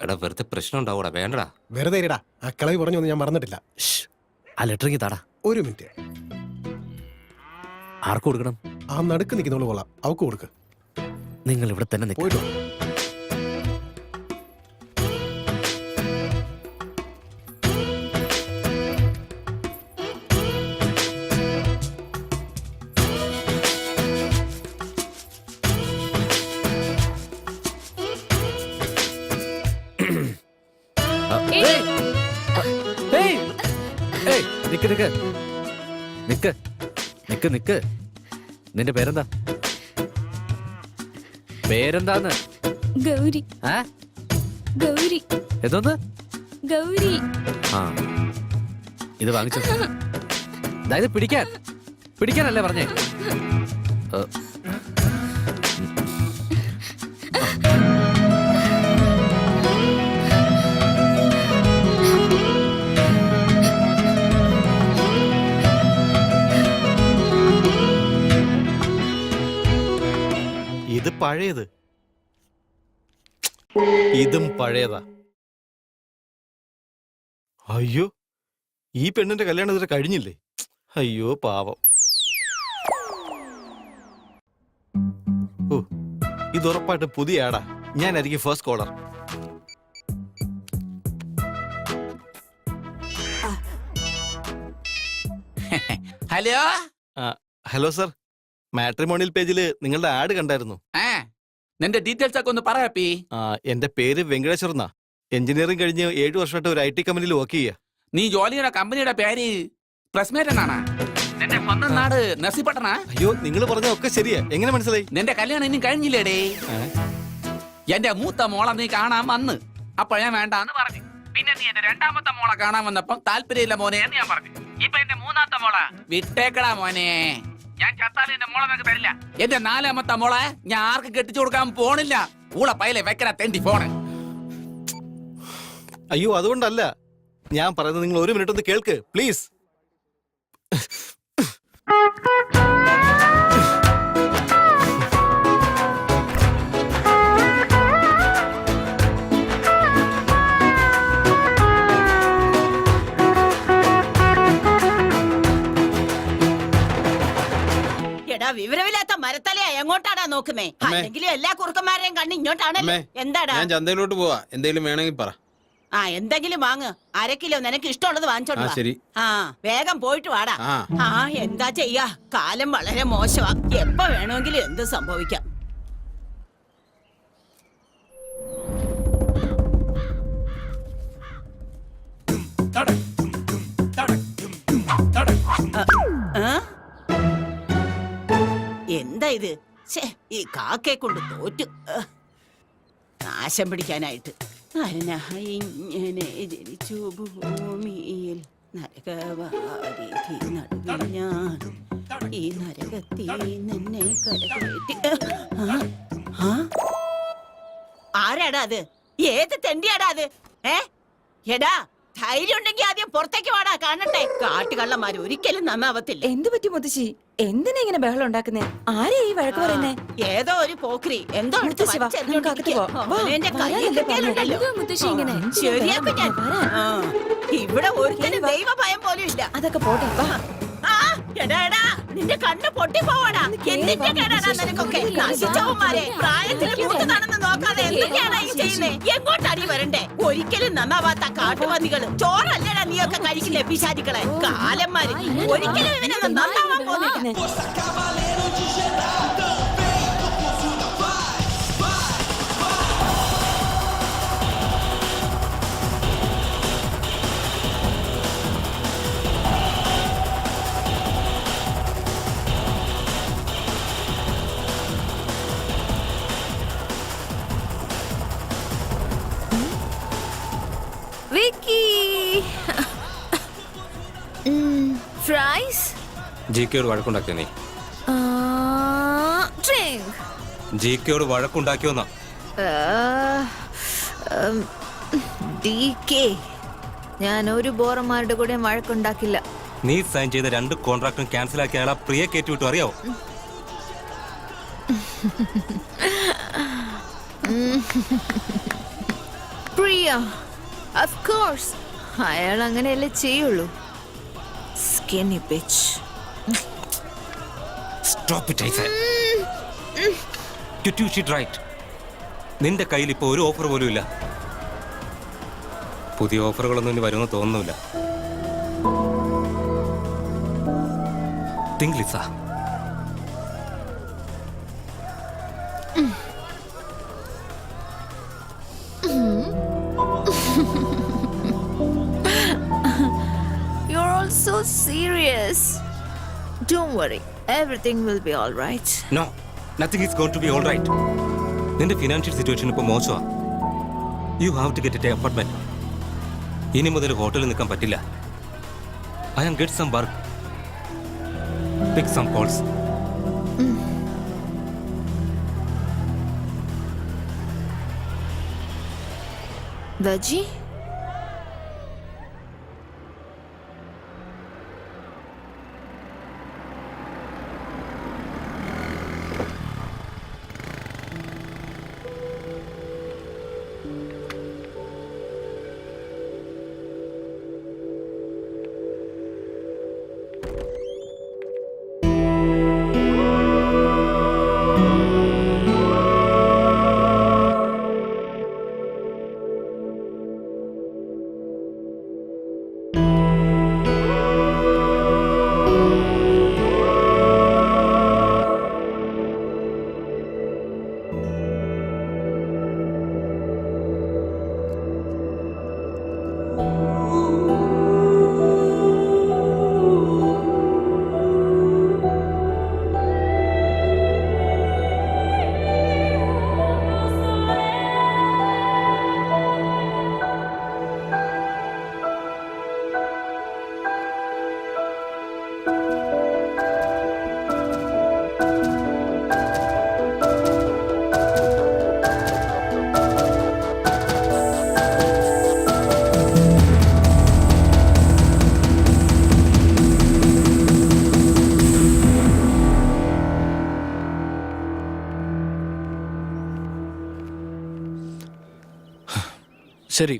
എടാ വെറുതെ പ്രശ്നം ഉണ്ടാവൂടാ, വേണ്ടടാ. വെറുതെ ഇരിടാ, ആ കളവി പറഞ്ഞൊന്നും ഞാൻ മറന്നിട്ടില്ല. ആ ലെറ്ററിങ് താടാ. ഒരു മിനിറ്റ്. ആർക്ക് കൊടുക്കണം? ആ നടുക്ക് നിൽക്കുന്നവള് കൊള്ളാം, അവക്ക് കൊടുക്ക്. നിങ്ങൾ ഇവിടെ തന്നെ പോയിട്ടോ. നിക്ക് നിക്ക് നിക്ക് നിക്ക് നിക്ക്. നിന്റെ പേരെന്താ? പേരെന്താന്ന്? ഗൗരി. ഗൗരി. എന്തോന്ന്? ഗൗരി. ആ, ഇത് വാങ്ങിച്ചോ. അതായത് പിടിക്കാനല്ലേ പറഞ്ഞേ? ഇത് പഴയത്, ഇതും പഴയതാ. അയ്യോ, ഈ പെണ്ണിന്റെ കല്യാണം ഇതുവരെ കഴിഞ്ഞില്ലേ? അയ്യോ പാവം. ഓ, ഇത് ഉറപ്പായിട്ട് പുതിയ ആടാ. ഞാനായിരിക്കും first caller. Hello. Hello sir, matrimonial പേജില് നിങ്ങളുടെ ആഡ് കണ്ടായിരുന്നു. നിന്റെ ഡീറ്റെയിൽസ് ഒക്കെ ഒന്ന് പറയാപ്പി. എന്റെ പേര് വെങ്കടേശ്വർ എന്നാ. എഞ്ചിനീയറിംഗ് കഴിഞ്ഞ് 7 വർഷമായിട്ട് ഒരു IT കമ്പനിയിൽ വർക്ക് ചെയ്യുക. നീ ജോലി ചെയ്യുന്ന കമ്പനിയുടെ പേര് പ്രസ്മേറ്റ് എന്നാണ്. നിന്റെ സ്വന്തം നാട് നസിപ്പട്ടണ. അയ്യോ, നിങ്ങൾ പറഞ്ഞ ഒക്കെ ശരിയാ. എങ്ങനെ മനസ്സിലായി? നിന്റെ കല്യാണം ഇനിയും കഴിഞ്ഞില്ലേടേ? എന്റെ മൂത്ത മോളെ നീ കാണാൻ വന്ന്, അപ്പൊ ഞാൻ വേണ്ടാന്ന് പറഞ്ഞു. പിന്നെ നീ എന്റെ രണ്ടാമത്തെ മോളെ കാണാൻ വന്നപ്പം താല്പര്യമില്ല മോനെ എന്ന് ഞാൻ പറഞ്ഞു. ഇപ്പൊ എന്റെ മൂന്നാമത്തെ മോളെ വിട്ടേക്കടാ മോനെ. ഞാൻ ചത്താലും എന്റെ മോളെ നിനക്ക് തരില്ല. എന്റെ 4ാമത്തെ മോളെ ഞാൻ ആർക്ക് കെട്ടിച്ചു കൊടുക്കാൻ പോണില്ല. ഊളെ പൈലെ വെക്കല തെണ്ടി ഫോണ്. അയ്യോ, അതുകൊണ്ടല്ല ഞാൻ പറയുന്നത്. നിങ്ങൾ 1 മിനിറ്റ് ഒന്ന് കേൾക്ക് പ്ലീസ്. വിവരമില്ലാത്ത മരത്തലയാ എങ്ങോട്ടാടാ നോക്കുന്നേ? അല്ലെങ്കിലും എല്ലാ കുറുക്കന്മാരെയും കണ്ണ് ഇങ്ങോട്ടാണല്ലേ. എന്താടാ? ഞാൻ ചന്തയിലോട്ട് പോവാ, എന്തെങ്കിലും വേണമെങ്കിൽ പറ. എന്തെങ്കിലും വാങ്ങ്. 1/2 കിലോ നിനക്ക് ഇഷ്ടമുള്ളത് വാങ്ങിച്ചോണ്ട് വാ. ശരി. വേഗം പോയിട്ട് വാടാ. എന്താ ചെയ്യാ, കാലം വളരെ മോശമാ. എപ്പ വേണമെങ്കിലും എന്ത് സംഭവിക്കാം. എന്താ ഇത്? ഈ കാക്കയെ കൊണ്ട് തോറ്റു. നാശം പിടിക്കാനായിട്ട്. ഇങ്ങനെ ജനിച്ചു ഭൂമിയിൽ നരകവാരിധി നടുവിൽ ഞാൻ, ഈ നരകത്തിൽ നിന്നെ കരകയറ്റി. ആരാടാ അത്? ഏത് തെണ്ടിയാടാ അത്? എടാ, ധൈര്യം ഉണ്ടെങ്കിൽ ആദ്യം പുറത്തേക്ക് വാടാ, കാണട്ടെ. കാട്ടുകള്ളന്മാര് ഒരിക്കലും നന്നാവത്തില്ല. എന്ത് പറ്റി മുത്തശ്ശി? എന്തിനാ ഇങ്ങനെ ബഹളം ഉണ്ടാക്കുന്നേ? ആരെയാ ഈ വഴക്ക് പറയുന്നേ? ഏതോ ഒരു പോക്രി എന്തോ മുത്തശ്ശി ഇങ്ങനെ ശരിയാക്കും ഞാൻ. ഇവിടെ ഒരുത്തനും ദൈവ ഭയം പോലും ഇല്ല. അതൊക്കെ പോട്ടെ. നിന്റെ കണ്ണ് പൊട്ടി പോവാടാ. എന്തിന്റെ കേടാടാ നിനക്കൊക്കെ? നശിച്ചവന്മാരെ, പ്രായത്തിന് മൂത്തതാണെന്ന് നോക്കാതെ എന്തൊക്കെയാണ് ഈ ചെയ്യുന്നേ? എങ്ങോട്ടാടി വരണ്ടേ? ഒരിക്കലും നന്നാവാത്ത കാട്ടുപന്നികള്. ചോറല്ലടാ നീയൊക്കെ കഴിക്കില്ലേ പിശാചികളെ? കാലന്മാര് ഒരിക്കലും ഇവനൊന്നും നന്നാവാൻ പോകുന്നില്ല. ഫ്രൈസ്. ജിക്കയോട് വഴക്കുണ്ടാക്കിയോ നീ? ജിക്കയോട് വഴക്കുണ്ടാക്കിയോന്നാ? ഞാൻ ഒരു ബോറന്മാരുടെ കൂടെ വഴക്കുണ്ടാക്കില്ല. നീ സൈൻ ചെയ്ത 2 കോൺട്രാക്ടും ക്യാൻസൽ ആക്കി അയാളെ പ്രിയ കയറ്റി വിട്ടു, അറിയാവോ? പ്രിയ ഓഫ് കോഴ്സ് അയാൾ അങ്ങനെയല്ലേ ചെയ്യുള്ളൂ. Skinny bitch. Stop it, I said. You should write. നിന്റെ കയ്യിൽ ഇപ്പോൾ ഒരു ഓഫർ പോലും ഇല്ല. പുതിയ ഓഫറുകളൊന്നും ഇനി വരുമെന്ന് തോന്നുന്നില്ല. Think, Lisa. You're all so serious. Don't worry, everything will be all right. No, nothing is going to be all right. നിന്റെ ഫിനാൻഷ്യൽ സിറ്റുവേഷൻ ഇപ്പോൾ മോശമാണ്. You have to get a apartment. ഇനി മുതൽ ഹോട്ടലിൽ നിൽക്കാൻ പറ്റില്ല. I am get some work. Pick some calls. Veggie? ശരി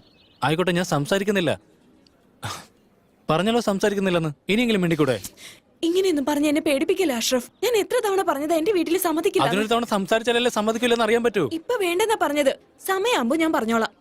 ആയിക്കോട്ടെ, ഞാൻ സംസാരിക്കുന്നില്ല. പറഞ്ഞല്ലോ സംസാരിക്കുന്നില്ലെന്ന്. ഇനിയെങ്കിലും വേണ്ടിക്കൂടെ? ഇങ്ങനെയൊന്നും പറഞ്ഞ് എന്നെ പേടിപ്പിക്കില്ല അഷ്റഫ്. ഞാൻ എത്ര തവണ പറഞ്ഞത് എന്റെ വീട്ടിൽ സമ്മതിക്കില്ല. അതിനൊരു തവണ സംസാരിച്ചാലല്ലേ സമ്മതിക്കില്ലെന്ന് അറിയാൻ പറ്റൂ. ഇപ്പൊ വേണ്ടെന്നാ പറഞ്ഞത്. സമയാകുമ്പോ ഞാൻ പറഞ്ഞോളാം.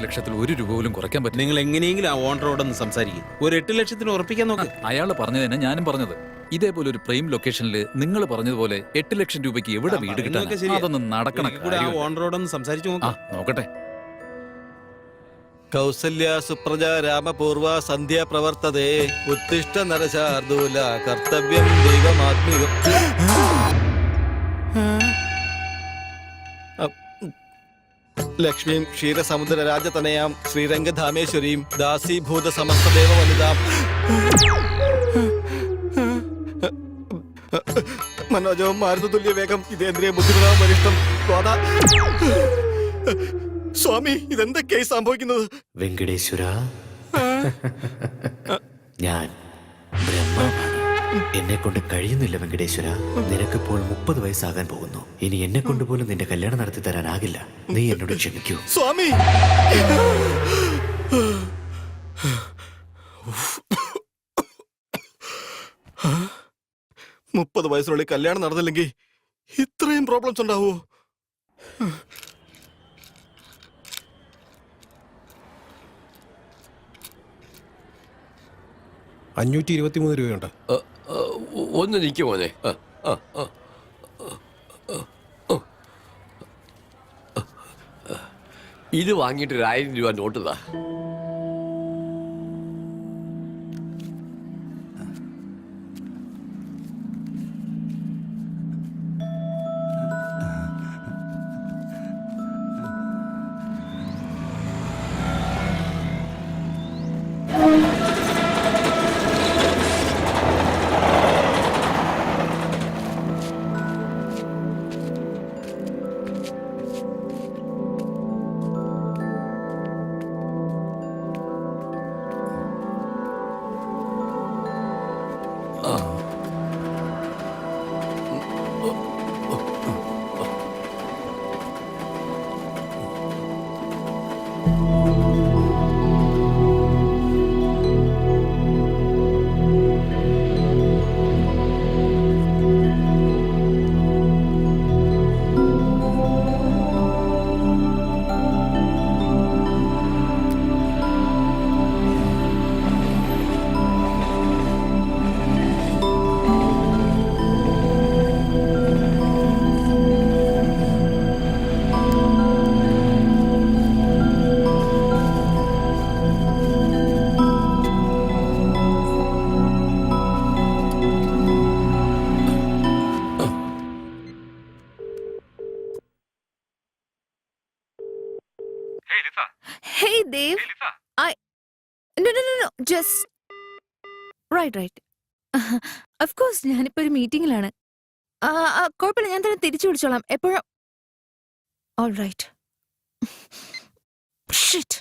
ലക്ഷത്തിൽ 1 രൂപ പോലും കുറയ്ക്കാൻ പറ്റും. നിങ്ങൾ എങ്ങനെയെങ്കിലും ആ ഓണറോടൊന്ന് സംസാരിക്കും. ഒരു 8 ലക്ഷത്തിന് ഉറപ്പിക്കാൻ നോക്ക്. അയാൾ പറഞ്ഞത് തന്നെ ഞാനും പറഞ്ഞത്. ഇതേപോലെ ഒരു പ്രൈം ലൊക്കേഷനിൽ നിങ്ങൾ പറഞ്ഞതുപോലെ 8 ലക്ഷം രൂപയ്ക്ക് എവിടെ വീട് കിട്ടാൻ? അതൊന്നും നടക്കണ ആ ഓണറോടൊന്ന് സംസാരിച്ചു നോക്ക്. നോക്കട്ടെ. കൗസല്യ സുപ്രജ രാമപൂർവ സന്ധ്യ പ്രവർത്തതേ ഉത്തിഷ്ഠ നരശാർദൂല കർത്തവ്യം ദൈവമാത്മികം. ലക്ഷ്മീം ക്ഷീരസമുദ്ര രാജതനയാം ശ്രീരംഗധാമേശ്വരീം ദാസീഭൂത സമസ്തദേവ വനിതാം മനോജവും മാരുതതുല്യ വേഗം ഇതേന്ദ്രിയ ബുദ്ധിമുട്ടാവും വരിഷ്ഠം സ്വാമി, ഇതെന്തൊക്കെയായി സംഭവിക്കുന്നത്? വെങ്കടേശ്വര, ഞാൻ ബ്രഹ്മമാണ്. എന്നെ കൊണ്ട് കഴിയുന്നില്ല വെങ്കടേശ്വര. നിനക്കിപ്പോൾ 30 വയസ്സാകാൻ പോകുന്നു. ഇനി എന്നെ കൊണ്ട് പോലും നിന്റെ കല്യാണം നടത്തി തരാനാകില്ല. നീ എന്നോട് ക്ഷമിക്കൂ സ്വാമി. 30 വയസ്സിനുള്ളിൽ കല്യാണം നടന്നില്ലെങ്കിൽ ഇത്രയും പ്രോബ്ലംസ് ഉണ്ടാവുമോ? $523 ഒന്ന് നിൽക്കും മോനെ. ഇത് വാങ്ങിയിട്ട് 1000 രൂപ നോട്ട് താ. Hey, Dave. No. Just. Right. Of course, ഞാനിപ്പോ ഒരു മീറ്റിംഗിലാണ്. കുഴപ്പമില്ല, ഞാൻ തന്നെ തിരിച്ചു വിളിച്ചോളാം എപ്പോഴും. All right. Shit.